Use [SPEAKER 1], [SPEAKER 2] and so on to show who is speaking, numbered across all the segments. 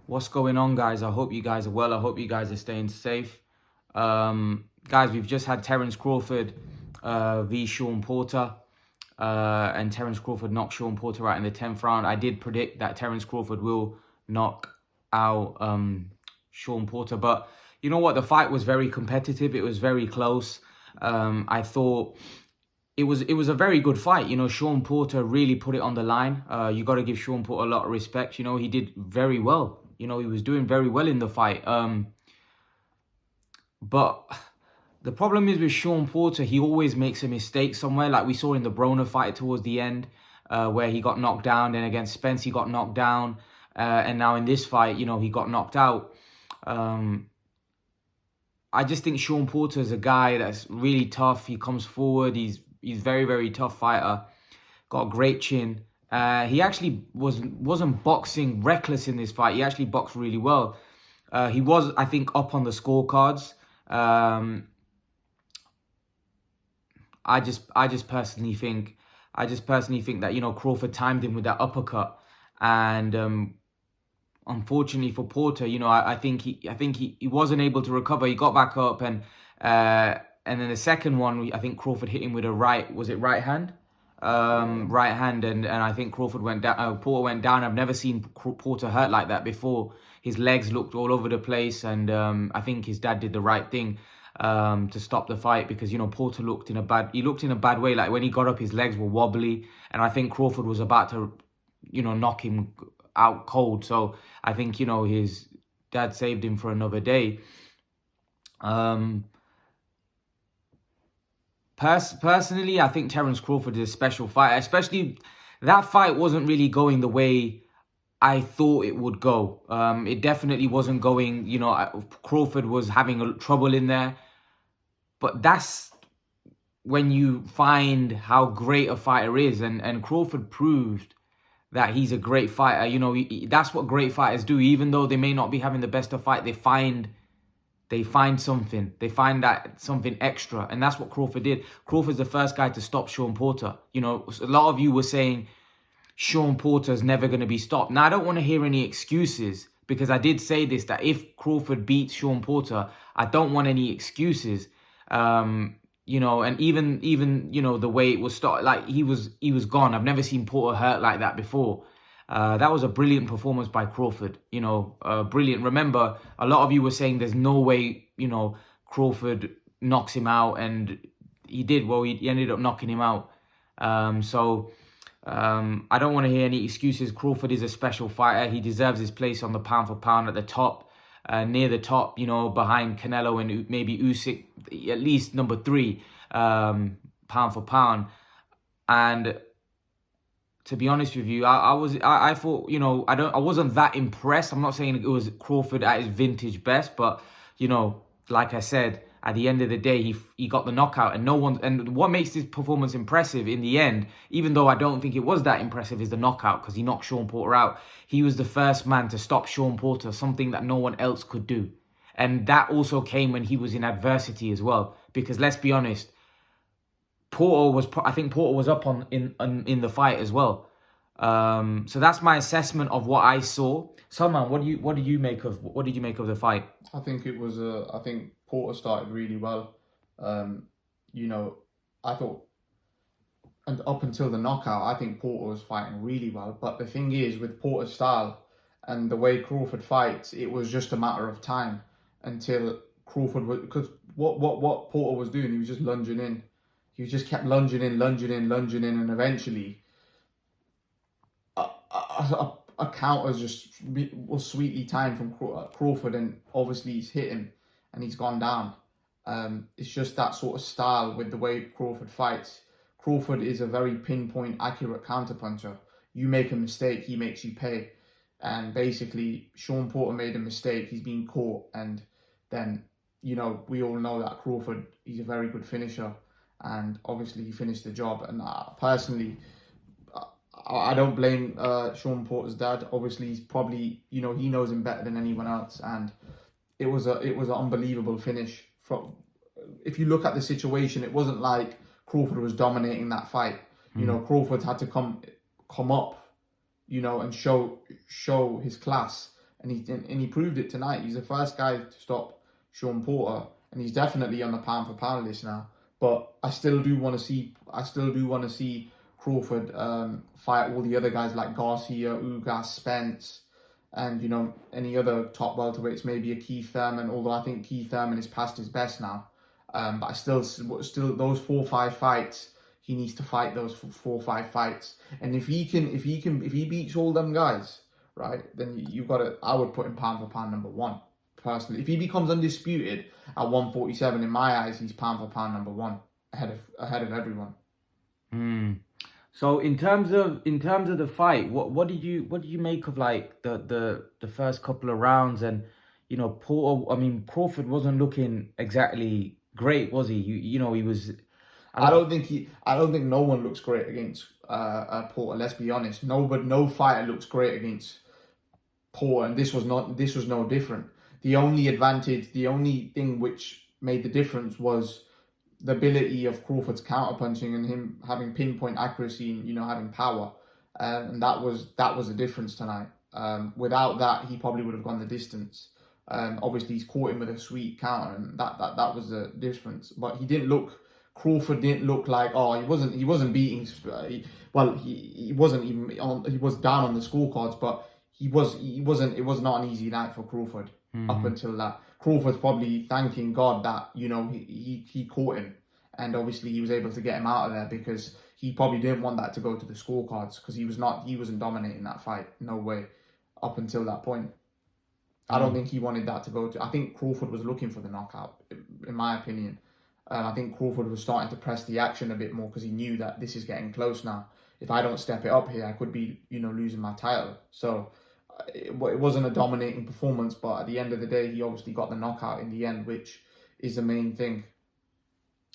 [SPEAKER 1] What's going on, guys? I hope you guys are well. I hope you guys are staying safe. Guys, we've just had Terence Crawford v. Shawn Porter. And Terence Crawford knocked Shawn Porter out in the 10th round. I did predict that Terence Crawford will knock out Shawn Porter. But you know what? The fight was very competitive. It was very close. I thought it was a very good fight. You know, Shawn Porter really put it on the line. You got to give Shawn Porter a lot of respect. You know, he did very well. You know, he was doing very well in the fight. But the problem is with Shawn Porter, he always makes a mistake somewhere. Like we saw in the Broner fight towards the end, where he got knocked down. Then against Spence, he got knocked down. And now in this fight, you know, he got knocked out. I just think Shawn Porter is a guy that's really tough. He comes forward. He's very, very tough fighter. Got a great chin. He actually wasn't boxing reckless in this fight. He actually boxed really well. He was, I think, up on the scorecards. I just personally think that, you know, Crawford timed him with that uppercut, and unfortunately for Porter, you know, I think he wasn't able to recover. He got back up, and then the second one, I think Crawford hit him with a right hand? Right hand, and I think Crawford went down. Porter went down. I've never seen Porter hurt like that before. His legs looked all over the place, and I think his dad did the right thing to stop the fight, because, you know, Porter looked in a bad way. Like when he got up, his legs were wobbly, and I think Crawford was about to, you know, knock him out cold. So I think, you know, his dad saved him for another day. Personally, I think Terence Crawford is a special fighter. Especially that fight wasn't really going the way I thought it would go. It definitely wasn't going, you know, Crawford was having trouble in there. But that's when you find how great a fighter is. And Crawford proved that he's a great fighter. You know, that's what great fighters do. Even though they may not be having the best of fight, they find something. They find that something extra. And that's what Crawford did. Crawford's the first guy to stop Shawn Porter. You know, a lot of you were saying Shawn Porter's never going to be stopped. Now, I don't want to hear any excuses, because I did say this, that if Crawford beats Shawn Porter, I don't want any excuses. You know, and even you know, the way it was started, like he was gone. I've never seen Porter hurt like that before. That was a brilliant performance by Crawford, you know, brilliant. Remember, a lot of you were saying there's no way, you know, Crawford knocks him out, and he did. Well, he ended up knocking him out. I don't want to hear any excuses. Crawford is a special fighter. He deserves his place on the pound for pound at the top, near the top, you know, behind Canelo and maybe Usyk, at least number 3, pound for pound. And to be honest with you, I thought, you know, I wasn't that impressed. I'm not saying it was Crawford at his vintage best, but, you know, like I said, at the end of the day, he got the knockout, and what makes this performance impressive in the end, even though I don't think it was that impressive, is the knockout, because he knocked Shawn Porter out. He was the first man to stop Shawn Porter, something that no one else could do. And that also came when he was in adversity as well, because let's be honest, I think Porter was up in the fight as well. So that's my assessment of what I saw. Salman, what did you make of the fight?
[SPEAKER 2] I think it was I think Porter started really well. You know, I thought, and up until the knockout, I think Porter was fighting really well. But the thing is, with Porter's style and the way Crawford fights, it was just a matter of time until Crawford was, because what Porter was doing, he was just lunging in. He just kept lunging in, and eventually a counter just was sweetly timed from Crawford, and obviously he's hit him and he's gone down. It's just that sort of style with the way Crawford fights. Crawford is a very pinpoint, accurate counterpuncher. You make a mistake, he makes you pay. And basically, Shawn Porter made a mistake, he's been caught, and then, you know, we all know that Crawford, he's a very good finisher, and obviously he finished the job. And personally, I don't blame Shawn Porter's dad. Obviously, he's probably, you know, he knows him better than anyone else, and it was an unbelievable finish. If you look at the situation, it wasn't like Crawford was dominating that fight. You know, Crawford had to come up, you know, and show his class. and he proved it tonight. He's the first guy to stop Shawn Porter, and he's definitely on the pound for pound list now. But I still do want to see Crawford fight all the other guys like Garcia, Ugas, Spence, and any other top welterweights, maybe a Keith Thurman. Although I think Keith Thurman is past his best now. But I still those 4-5 fights, he needs to fight those 4-5 fights. And if he beats all them guys, right, then I would put him pound for pound number one. Personally, if he becomes undisputed at 147, in my eyes, he's pound for pound number one, ahead of everyone.
[SPEAKER 1] So in terms of the fight, what did you make of like the first couple of rounds? And Porter, I mean, Crawford wasn't looking exactly great, was he? He was.
[SPEAKER 2] I don't think no one looks great against Porter. Let's be honest. No fighter looks great against Porter, and this was no different. The only thing which made the difference was the ability of Crawford's counterpunching and him having pinpoint accuracy and having power, and that was the difference tonight. Without that, he probably would have gone the distance. Obviously, he's caught him with a sweet counter, and that was the difference. But Crawford didn't look like he wasn't beating. He wasn't even on. He was down on the scorecards, but he wasn't. It was not an easy night for Crawford up until that. Crawford's probably thanking God that he caught him, and obviously he was able to get him out of there, because he probably didn't want that to go to the scorecards, because he wasn't dominating that fight, no way, up until that point. I don't think he wanted that to go to. I think Crawford was looking for the knockout, in my opinion. I think Crawford was starting to press the action a bit more, because he knew that this is getting close now. If I don't step it up here, I could be losing my title. So it wasn't a dominating performance, but at the end of the day, he obviously got the knockout in the end, which is the main thing.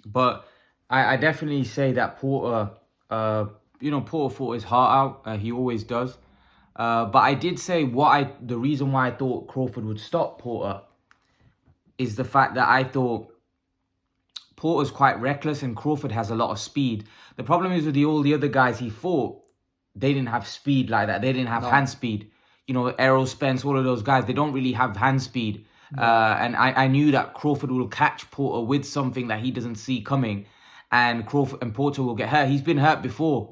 [SPEAKER 1] But I definitely say that Porter, Porter fought his heart out. He always does. But I did say the reason why I thought Crawford would stop Porter is the fact that I thought Porter's quite reckless and Crawford has a lot of speed. The problem is with all the other guys he fought, they didn't have speed like that. They didn't have hand speed. Errol Spence, all of those guys, they don't really have hand speed. And I knew that Crawford will catch Porter with something that he doesn't see coming. And Porter will get hurt. He's been hurt before,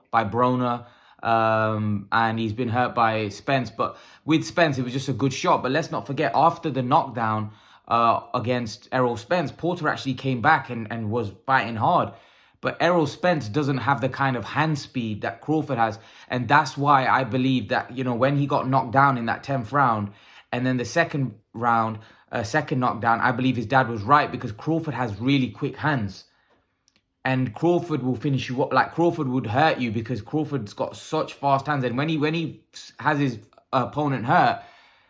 [SPEAKER 1] by Broner. And he's been hurt by Spence. But with Spence, it was just a good shot. But let's not forget, after the knockdown against Errol Spence, Porter actually came back and was fighting hard. But Errol Spence doesn't have the kind of hand speed that Crawford has. And that's why I believe that, when he got knocked down in that 10th round, and then the second round, second knockdown, I believe his dad was right, because Crawford has really quick hands. And Crawford will finish you up. Like, Crawford would hurt you, because Crawford's got such fast hands. And when he has his opponent hurt,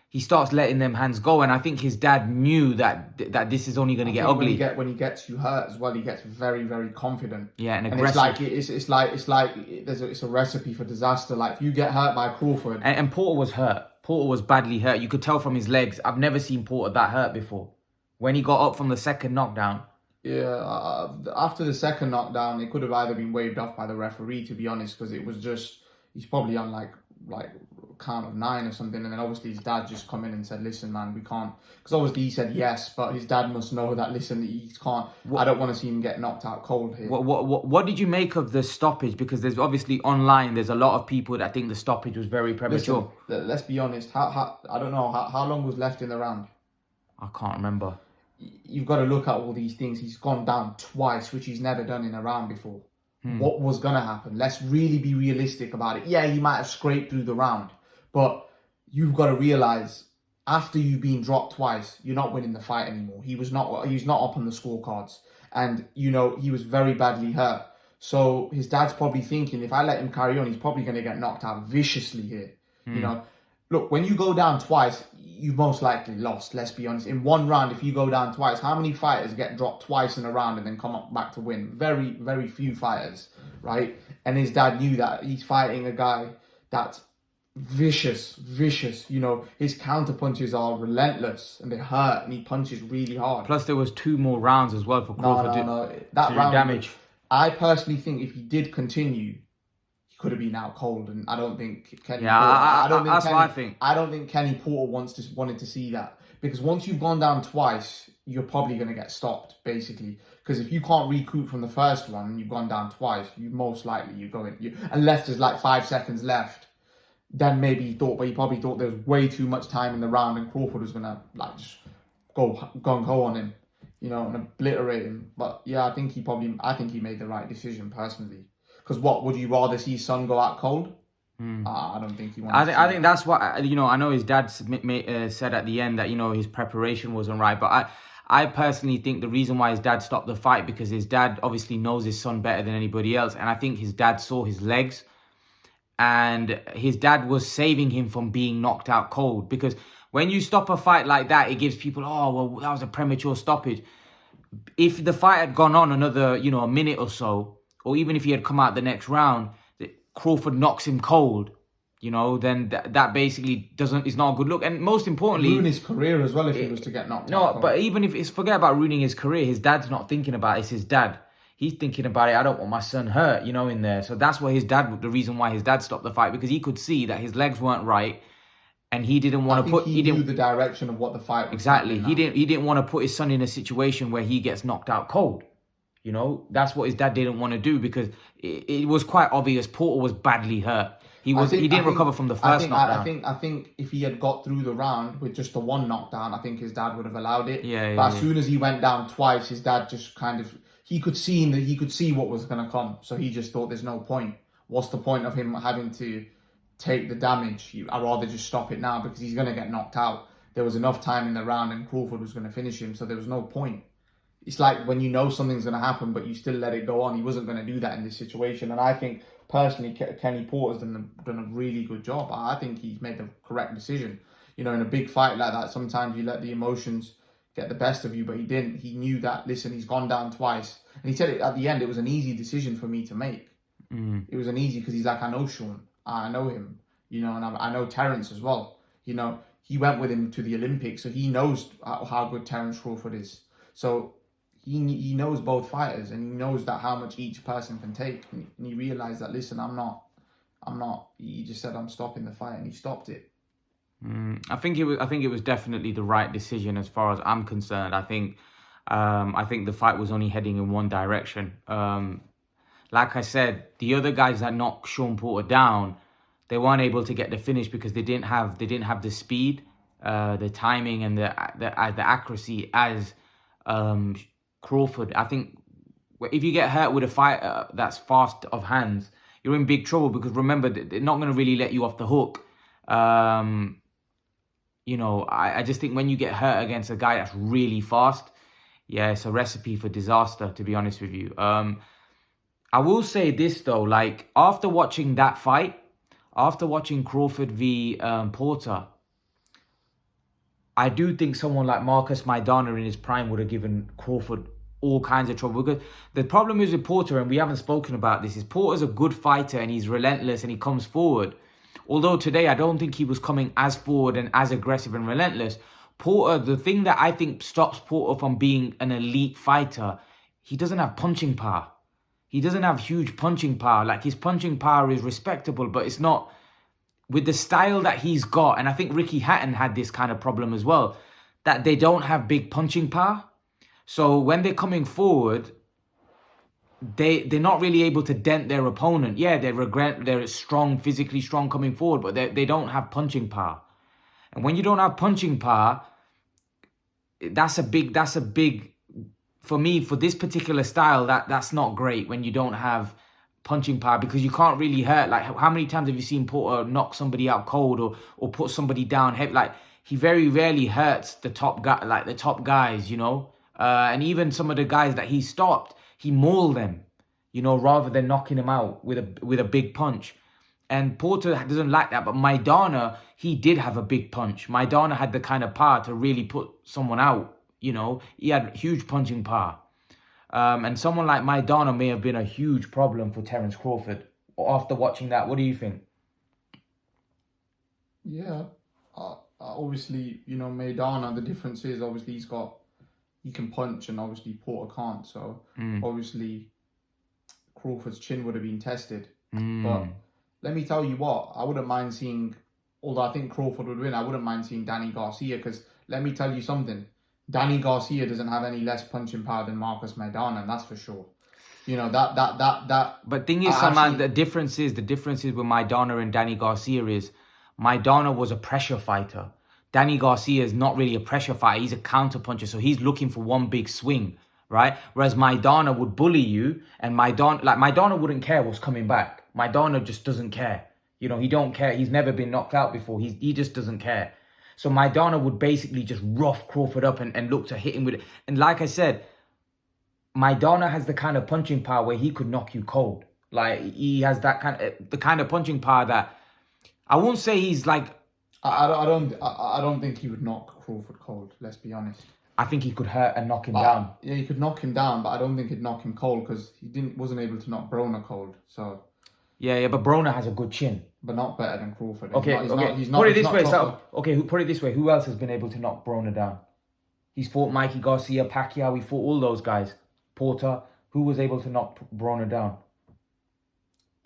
[SPEAKER 1] he starts letting them hands go. And I think his dad knew that this is only going to get ugly.
[SPEAKER 2] When he gets you hurt as well, he gets very, very confident.
[SPEAKER 1] Yeah, and aggressive.
[SPEAKER 2] It's a recipe for disaster. Like, if you get hurt by Crawford,
[SPEAKER 1] and Porter was hurt. Porter was badly hurt. You could tell from his legs. I've never seen Porter that hurt before. When he got up from the second knockdown.
[SPEAKER 2] Yeah, after the second knockdown, it could have either been waved off by the referee, to be honest, because it was just, he's probably on like count of 9 or something, and then obviously his dad just come in and said, listen man, we can't, because obviously he said yes, but his dad must know that, listen, he can't, I don't want to see him get knocked out cold here.
[SPEAKER 1] What did you make of the stoppage? Because there's obviously online, there's a lot of people that think the stoppage was very premature.
[SPEAKER 2] Listen, let's be honest, I don't know, how long was left in the round?
[SPEAKER 1] I can't remember.
[SPEAKER 2] You've got to look at all these things. He's gone down twice, which he's never done in a round before. What was going to happen? Let's really be realistic about it. Yeah, he might have scraped through the round, but you've got to realize, after you've been dropped twice, you're not winning the fight anymore. He's not up on the scorecards, and he was very badly hurt. So his dad's probably thinking, if I let him carry on, he's probably going to get knocked out viciously here. Look, when you go down twice, you most likely lost. Let's be honest. In one round, if you go down twice, how many fighters get dropped twice in a round and then come up back to win? Very, very few fighters, right? And his dad knew that. He's fighting a guy that's vicious. His counter punches are relentless and they hurt, and he punches really hard.
[SPEAKER 1] Plus, there was 2 more rounds as well for Crawford
[SPEAKER 2] to
[SPEAKER 1] that round,
[SPEAKER 2] damage. I personally think if he did continue, he could have been out cold, and I don't think Kenny.
[SPEAKER 1] Yeah,
[SPEAKER 2] Porter, I don't think
[SPEAKER 1] that's
[SPEAKER 2] Kenny,
[SPEAKER 1] what I think.
[SPEAKER 2] I don't think Kenny Porter wanted to see that, because once you've gone down twice, you're probably going to get stopped, basically. Because if you can't recoup from the first one and you've gone down twice, you most likely unless there's like 5 seconds left, then maybe he thought, but he probably thought there was way too much time in the round and Crawford was gonna like just go gung ho on him, and obliterate him. But yeah, I think he made the right decision personally. Because what would you rather see Son go out cold? I don't think he wanted.
[SPEAKER 1] I think that's what I know his dad said at the end that his preparation wasn't right, but I personally think the reason why his dad stopped the fight, because his dad obviously knows his son better than anybody else, and I think his dad saw his legs, and his dad was saving him from being knocked out cold. Because when you stop a fight like that, it gives people, oh well, that was a premature stoppage. If the fight had gone on another a minute or so, or even if he had come out the next round, Crawford knocks him cold, then that basically is not a good look. And most importantly,
[SPEAKER 2] ruin his career as well if he was to get knocked out.
[SPEAKER 1] No, but even if it's, forget about ruining his career, his dad's not thinking about it. It's his dad. He's thinking about it. I don't want my son hurt, in there. So that's why the reason why his dad stopped the fight, because he could see that his legs weren't right, and he didn't want to put.
[SPEAKER 2] He knew the direction of what the fight was.
[SPEAKER 1] Exactly. He didn't want to put his son in a situation where he gets knocked out cold. That's what his dad didn't want to do, because it was quite obvious Porter was badly hurt. He didn't recover from the first knockdown.
[SPEAKER 2] I think if he had got through the round with just the one knockdown, I think his dad would have allowed it. But as soon as he went down twice, his dad just kind of he could see what was going to come. So he just thought, there's no point. What's the point of him having to take the damage? I'd rather just stop it now, because he's going to get knocked out. There was enough time in the round and Crawford was going to finish him, so there was no point. It's like when something's going to happen, but you still let it go on. He wasn't going to do that in this situation. And I think, personally, Kenny Porter's done a really good job. I think he's made the correct decision. In a big fight like that, sometimes you let the emotions get the best of you, but he didn't. He knew that, listen, he's gone down twice. And he said it at the end, it was an easy decision for me to make. It was an easy, because he's like, I know Shawn. I know him. And I know Terence as well. He went with him to the Olympics, so he knows how good Terence Crawford is. So he knows both fighters, and he knows that how much each person can take. And he realized that, listen, I'm not. He just said, I'm stopping the fight, and he stopped it.
[SPEAKER 1] I think it was definitely the right decision as far as I'm concerned. I think the fight was only heading in one direction. Like I said, the other guys that knocked Shawn Porter down, they weren't able to get the finish because they didn't have the speed, the timing, and the accuracy as Crawford. I think if you get hurt with a fighter that's fast of hands, you're in big trouble, because remember, they're not going to really let you off the hook. I just think when you get hurt against a guy that's really fast, yeah, it's a recipe for disaster, to be honest with you. I will say this though, like after watching that fight, after watching Crawford v Porter, I do think someone like Marcus Maidana in his prime would have given Crawford all kinds of trouble. Because the problem is with Porter, and we haven't spoken about this, is Porter's a good fighter and he's relentless and he comes forward. Although today I don't think he was coming as forward and as aggressive and relentless. Porter, the thing that I think stops Porter from being an elite fighter, he doesn't have punching power. He doesn't have huge punching power. Like, his punching power is respectable, but it's not with the style that he's got. And I think Ricky Hatton had this kind of problem as well, that they don't have big punching power. So when they're coming forward, they're not really able to dent their opponent. Yeah, they're strong, physically strong coming forward, but they don't have punching power. And when you don't have punching power, that's a big for me, for this particular style, that's not great when you don't have punching power, because you can't really hurt. Like, how many times have you seen Porter knock somebody out cold or put somebody down heavy? Like, he very rarely hurts the top guy, like the top guys, and even some of the guys that he stopped, he mauled them, rather than knocking him out with a big punch. And Porter doesn't like that, but Maidana, he did have a big punch. Maidana had the kind of power to really put someone out. He had huge punching power. And someone like Maidana may have been a huge problem for Terence Crawford. After watching that, what do you think?
[SPEAKER 2] Yeah, obviously, Maidana, the difference is obviously he can punch, and obviously Porter can't. So obviously Crawford's chin would have been tested. But let me tell you what, I wouldn't mind seeing, although I think Crawford would win, I wouldn't mind seeing Danny Garcia, because let me tell you something, Danny Garcia doesn't have any less punching power than Marcus Maidana, and that's for sure. You know, that.
[SPEAKER 1] But thing is, man, the difference is with Maidana and Danny Garcia is Maidana was a pressure fighter. Danny Garcia is not really a pressure fighter. He's a counter puncher, so he's looking for one big swing, right? Whereas Maidana would bully you, and Maidana wouldn't care what's coming back. Maidana just doesn't care. You know, he don't care. He's never been knocked out before. He just doesn't care. So Maidana would basically just rough Crawford up and look to hit him with it. And like I said, Maidana has the kind of punching power where he could knock you cold. Like, he has that the kind of punching power that I won't say he's like.
[SPEAKER 2] I don't think he would knock Crawford cold. Let's be honest.
[SPEAKER 1] I think he could hurt and knock him down.
[SPEAKER 2] Yeah, he could knock him down, but I don't think he'd knock him cold, because he wasn't able to knock Broner cold. So.
[SPEAKER 1] Yeah, but Broner has a good chin,
[SPEAKER 2] but not better than Crawford.
[SPEAKER 1] Okay. Put it this way. Put it this way. Who else has been able to knock Broner down? He's fought Mikey Garcia, Pacquiao. He fought all those guys. Porter. Who was able to knock Broner down?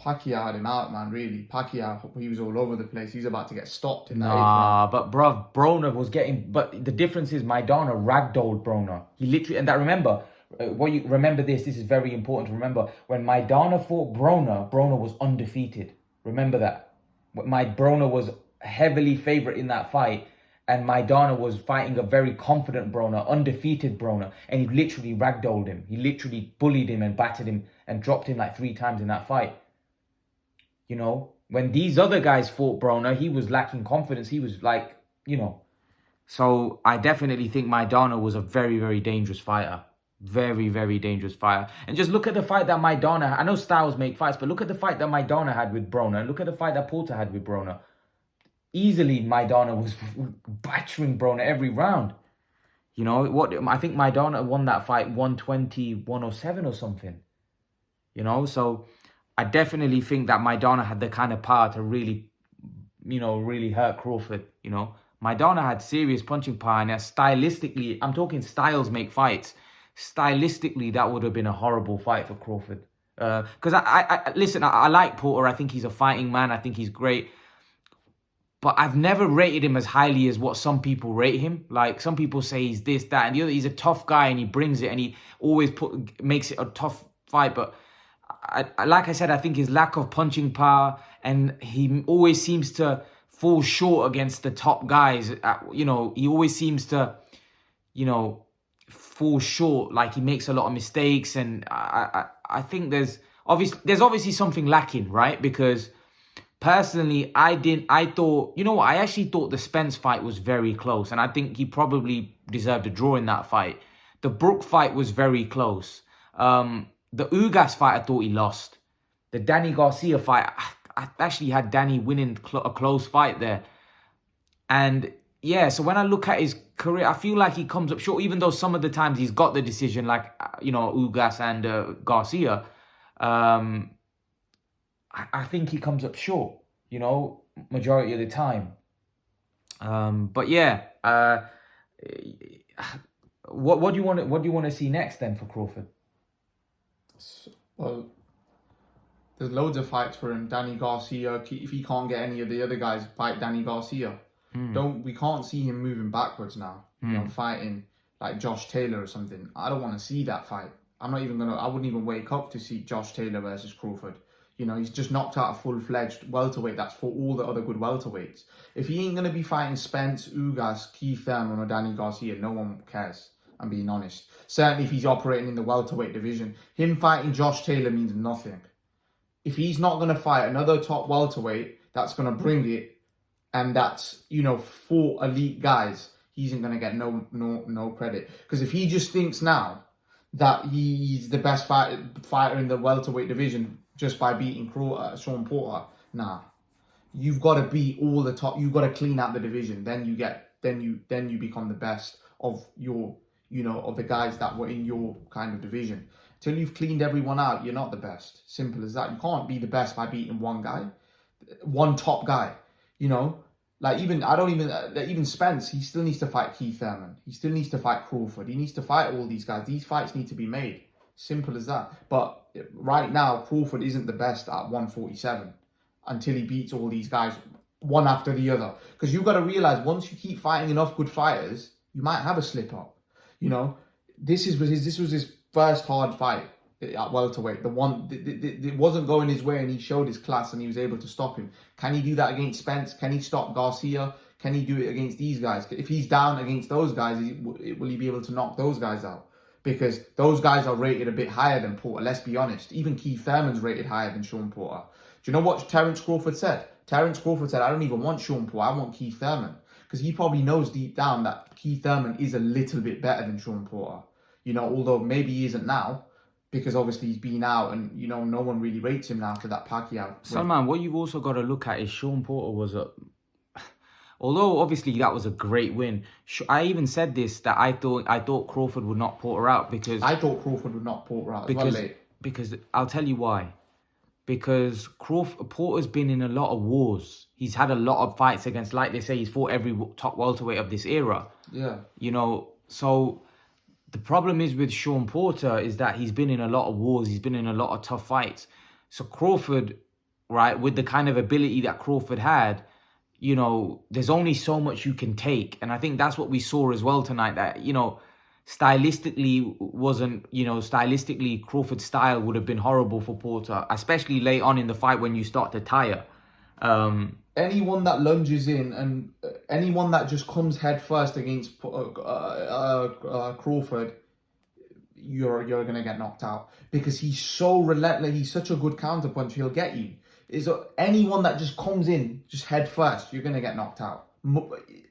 [SPEAKER 2] Pacquiao had him out, man, really. Pacquiao, he was all over the place. He's about to get stopped in that.
[SPEAKER 1] Nah, but bruv, Broner was getting... But the difference is Maidana ragdolled Broner. He literally... And that, remember, this is very important to remember. When Maidana fought Broner, Broner was undefeated. Remember that. Broner was heavily favourite in that fight. And Maidana was fighting a very confident Broner, undefeated Broner. And he literally ragdolled him. He literally bullied him and battered him and dropped him like 3 times in that fight. You know, when these other guys fought Broner, he was lacking confidence. He was like, you know. So I definitely think Maidana was a very, very dangerous fighter. Very, very dangerous fighter. And just look at the fight that Maidana... I know styles make fights, but look at the fight that Maidana had with Broner. And look at the fight that Porter had with Broner. Easily, Maidana was battering Broner every round. You know, I think Maidana won that fight 120, 107 or something. You know, so... I definitely think that Maidana had the kind of power to really, you know, really hurt Crawford, you know. Maidana had serious punching power, and stylistically, I'm talking styles make fights. Stylistically, that would have been a horrible fight for Crawford. Because listen, I like Porter. I think he's a fighting man. I think he's great. But I've never rated him as highly as what some people rate him. Like, some people say he's this, that, and the other. He's a tough guy, and he brings it, and he always makes it a tough fight, but... like I said, I think his lack of punching power, and he always seems to fall short against the top guys. You know, he always seems to, you know, fall short. Like, he makes a lot of mistakes, and I think there's obviously something lacking, right? Because personally, I thought, you know what, I actually thought the Spence fight was very close, and I think he probably deserved a draw in that fight. The Brook fight was very close. The Ugas fight, I thought he lost. The Danny Garcia fight, I actually had Danny winning a close fight there. And yeah, so when I look at his career, I feel like he comes up short, even though some of the times he's got the decision, like, you know, Ugas and Garcia. I think he comes up short, you know, majority of the time. But yeah, what do you want to see next then for Crawford?
[SPEAKER 2] Well, there's loads of fights for him. Danny Garcia, if he can't get any of the other guys, fight Danny Garcia. We can't see him moving backwards now. You know, fighting like Josh Taylor or something. I don't want to see that fight. I wouldn't even wake up to see Josh Taylor versus Crawford. You know, he's just knocked out a full-fledged welterweight. That's for all the other good welterweights. If he ain't going to be fighting Spence, Ugas, Keith Thurman or Danny Garcia, no one cares. I'm being honest. Certainly if he's operating in the welterweight division. Him fighting Josh Taylor means nothing. If he's not going to fight another top welterweight that's going to bring it, and that's, you know, 4 elite guys, he isn't going to get no credit. Because if he just thinks now that he's the best fighter in the welterweight division just by beating Shawn Porter, nah. You've got to beat all the top. You've got to clean out the division. Then you become the best of your... you know, of the guys that were in your kind of division. Till you've cleaned everyone out, you're not the best. Simple as that. You can't be the best by beating one guy, one top guy. You know, like even Spence, he still needs to fight Keith Thurman. He still needs to fight Crawford. He needs to fight all these guys. These fights need to be made. Simple as that. But right now, Crawford isn't the best at 147. until he beats all these guys one after the other. Because you've got to realize, once you keep fighting enough good fighters, you might have a slip up. You know, this was his first hard fight at welterweight. The one it wasn't going his way, and he showed his class, and he was able to stop him. Can he do that against Spence? Can he stop Garcia? Can he do it against these guys? If he's down against those guys, will he be able to knock those guys out? Because those guys are rated a bit higher than Porter, let's be honest. Even Keith Thurman's rated higher than Shawn Porter. Do you know what Terence Crawford said? Terence Crawford said, I don't even want Shawn Porter, I want Keith Thurman. Because he probably knows deep down that Keith Thurman is a little bit better than Shawn Porter. You know, although maybe he isn't now, because obviously he's been out and, you know, no one really rates him now after that Pacquiao.
[SPEAKER 1] Salman, what you've also got to look at is Shawn Porter was a... Although obviously that was a great win, I even said this, that I thought Crawford would knock Porter out because...
[SPEAKER 2] I thought Crawford would knock Porter out as well late.
[SPEAKER 1] Because I'll tell you why. Because Porter's been in a lot of wars. He's had a lot of fights against, like they say, he's fought every top welterweight of this era.
[SPEAKER 2] Yeah.
[SPEAKER 1] You know, so the problem is with Shawn Porter is that he's been in a lot of wars. He's been in a lot of tough fights. So Crawford, right, with the kind of ability that Crawford had, you know, there's only so much you can take. And I think that's what we saw as well tonight, that, you know, stylistically Crawford's style would have been horrible for Porter, especially late on in the fight when you start to tire.
[SPEAKER 2] Anyone that lunges in and anyone that just comes head first against Crawford, you're going to get knocked out. Because he's so relentless. He's such a good counterpuncher. He'll get you. Anyone that just comes in, just head first, you're going to get knocked out.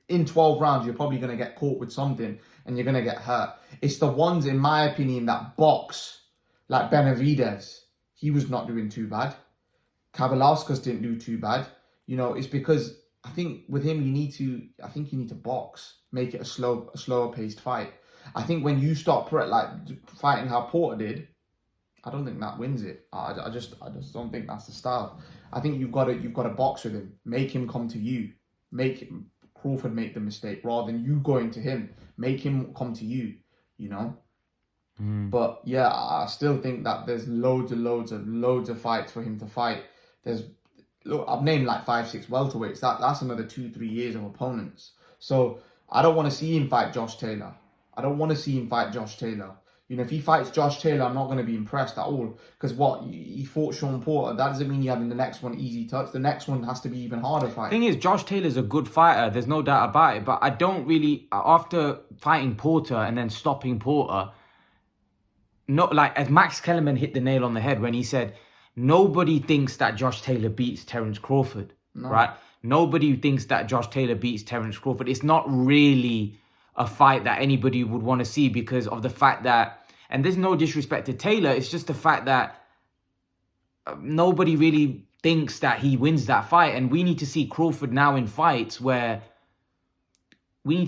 [SPEAKER 2] In 12 rounds, you're probably going to get caught with something and you're going to get hurt. It's the ones, in my opinion, that box, like Benavidez. He was not doing too bad. Kavalauskas didn't do too bad. You know, it's because I think with him, you need to box, make it a slower paced fight. I think when you start fighting how Porter did, I don't think that wins it. I just don't think that's the style. I think you've got to box with him, make him come to you, make Crawford make the mistake rather than you going to him. Make him come to you. You know. But yeah, I still think that there's loads of fights for him to fight. Look, I've named like 5-6 welterweights. That's another 2-3 years of opponents. So I don't want to see him fight Josh Taylor. You know, if he fights Josh Taylor, I'm not going to be impressed at all. Because he fought Shawn Porter. That doesn't mean you're having the next one easy touch. The next one has to be even harder fight.
[SPEAKER 1] Thing is, Josh Taylor's a good fighter. There's no doubt about it. But I don't really, after fighting Porter and then stopping Porter, not like as Max Kellerman hit the nail on the head when he said, nobody thinks that Josh Taylor beats Terence Crawford, right? Nobody thinks that Josh Taylor beats Terence Crawford. It's not really a fight that anybody would want to see because of the fact that, and there's no disrespect to Taylor, it's just the fact that nobody really thinks that he wins that fight. And we need to see Crawford now in fights where we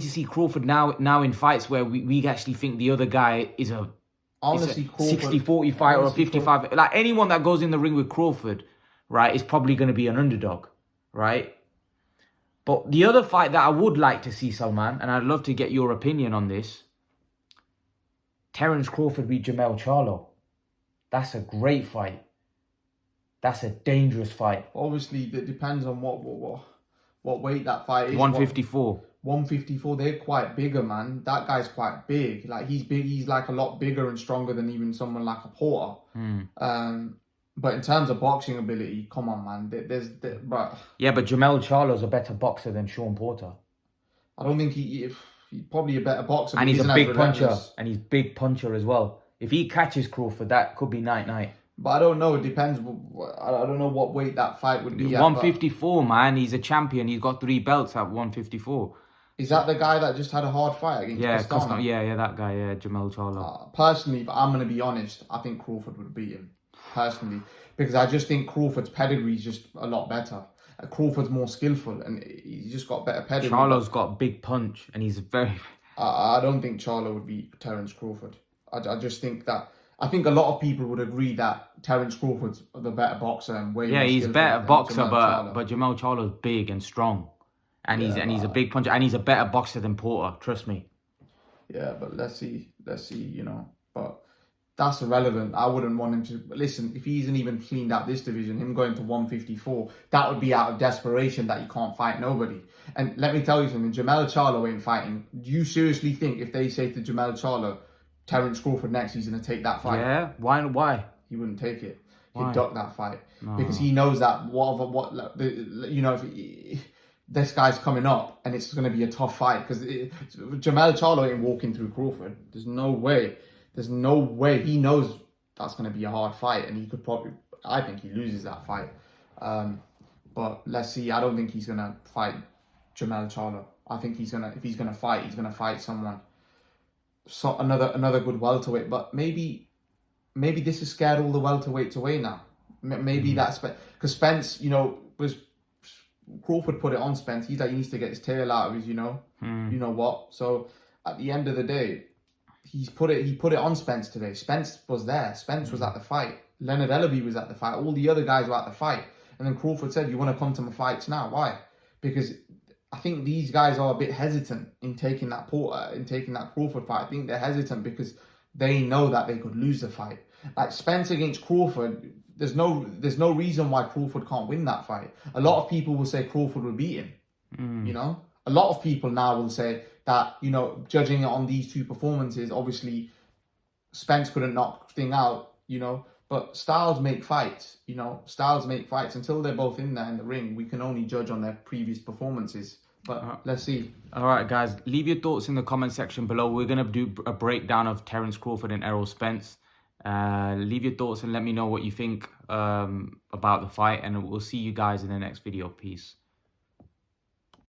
[SPEAKER 1] actually think the other guy is a 60-40 fight or a 55. Like anyone that goes in the ring with Crawford, right, is probably going to be an underdog, right? But the other fight that I would like to see, Salman, and I'd love to get your opinion on this, Terence Crawford beat Jermell Charlo. That's a great fight. That's a dangerous fight.
[SPEAKER 2] Obviously, it depends on what weight that fight is.
[SPEAKER 1] 154.
[SPEAKER 2] 154, they're quite bigger, man. That guy's quite big. Like, he's big. He's like a lot bigger and stronger than even someone like a Porter. But in terms of boxing ability, come on, man. But
[SPEAKER 1] yeah, but Jermell Charlo's a better boxer than Shawn Porter.
[SPEAKER 2] I don't think he's probably a better boxer.
[SPEAKER 1] And he's a big puncher. And he's big puncher as well. If he catches Crawford, that could be night-night.
[SPEAKER 2] But I don't know. It depends. I don't know what weight that fight would be
[SPEAKER 1] 154, man. He's a champion. He's got 3 belts at 154.
[SPEAKER 2] Is that the guy that just had a hard fight against Castano?
[SPEAKER 1] Yeah, that guy, Jermell Charlo.
[SPEAKER 2] Personally, but I'm going to be honest, I think Crawford would beat him. Personally. Because I just think Crawford's pedigree is just a lot better. Crawford's more skillful and he's just got better pedigree.
[SPEAKER 1] Charlo's got big punch and he's very...
[SPEAKER 2] I don't think Charlo would beat Terence Crawford. I just think that... I think a lot of people would agree that Terence Crawford's the better boxer and way more
[SPEAKER 1] he's better boxer, but Jermell Charlo's big and strong. And he's a big puncher, and he's a better boxer than Porter. Trust me.
[SPEAKER 2] Yeah, but let's see, you know. But that's irrelevant. I wouldn't want him to listen. If he isn't even cleaned out this division, him going to 154, that would be out of desperation that he can't fight nobody. And let me tell you something, Jamel Charlo ain't fighting. Do you seriously think if they say to Jamel Charlo, Terence Crawford next, he's gonna take that fight?
[SPEAKER 1] Yeah. Why?
[SPEAKER 2] He wouldn't take it. He'd
[SPEAKER 1] Why?
[SPEAKER 2] duck that fight
[SPEAKER 1] No.
[SPEAKER 2] because he knows that if this guy's coming up and it's going to be a tough fight because Jamel Charlo ain't walking through Crawford. There's no way. There's no way. He knows that's going to be a hard fight, and he could probably. I think he loses that fight. But let's see. I don't think he's going to fight Jamel Charlo. I think he's gonna. If he's going to fight, he's going to fight someone. So another good welterweight, but maybe this has scared all the welterweights away now. Maybe that's because Spence, was Crawford put it on Spence. He's like, he needs to get his tail out of his, you know what. So at the end of the day, he put it on Spence today. Spence was there. Spence was at the fight. Leonard Ellaby was at the fight. All the other guys were at the fight. And then Crawford said, "You want to come to my fights now? Why?" Because I think these guys are a bit hesitant in taking that Crawford fight. I think they're hesitant because they know that they could lose the fight. Like Spence against Crawford, there's no reason why Crawford can't win that fight. A lot of people will say Crawford will beat him. A lot of people now will say that, judging it on these two performances, obviously Spence couldn't knock Thing out, but styles make fights, styles make fights. Until they're both in there in the ring, we can only judge on their previous performances. But let's see.
[SPEAKER 1] All right, guys, leave your thoughts in the comment section below. We're going to do a breakdown of Terence Crawford and Errol Spence. Leave your thoughts and let me know what you think about the fight, and we'll see you guys in the next video. Peace.